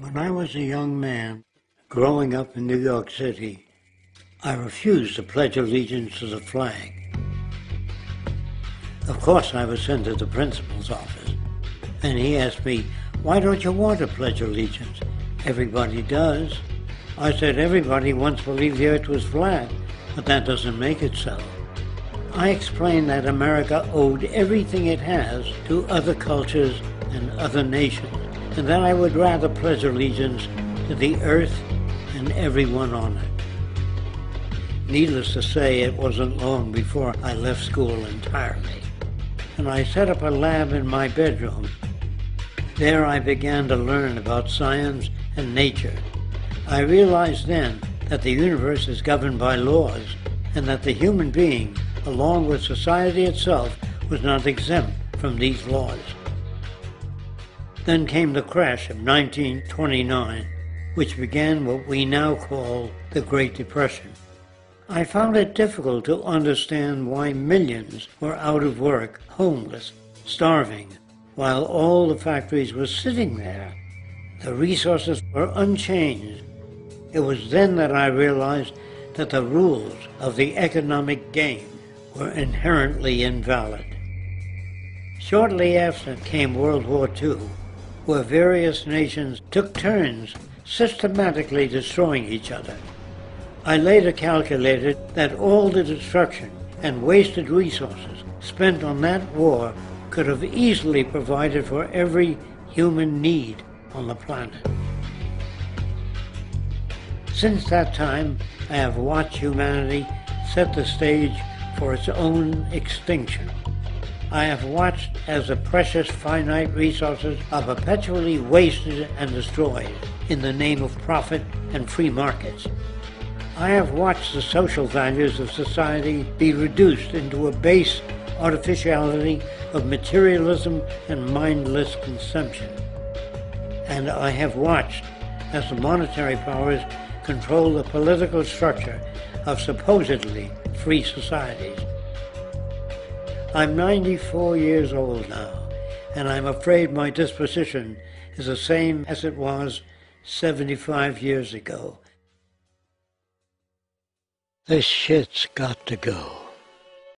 When I was a young man, growing up in New York City, I refused to pledge allegiance to the flag. Of course, I was sent to the principal's office, and he asked me, "Why don't you want to pledge allegiance? Everybody does." I said, "Everybody once believed the earth was flat, but that doesn't make it so." I explained that America owed everything it has to other cultures and other nations, and that I would rather pledge allegiance to the earth and everyone on it. Needless to say, it wasn't long before I left school entirely, and I set up a lab in my bedroom. There I began to learn about science and nature. I realized then that the universe is governed by laws, and that the human being, along with society itself, was not exempt from these laws. Then came the crash of 1929, which began what we now call the Great Depression. I found it difficult to understand why millions were out of work, homeless, starving, while all the factories were sitting there. The resources were unchanged. It was then that I realized that the rules of the economic game were inherently invalid. Shortly after came World War II, where various nations took turns systematically destroying each other. I later calculated that all the destruction and wasted resources spent on that war could have easily provided for every human need on the planet. Since that time, I have watched humanity set the stage for its own extinction. I have watched as the precious finite resources are perpetually wasted and destroyed in the name of profit and free markets. I have watched the social values of society be reduced into a base artificiality of materialism and mindless consumption. And I have watched as the monetary powers control the political structure of supposedly free societies. I'm 94 years old now, and I'm afraid my disposition is the same as it was 75 years ago. This shit's got to go.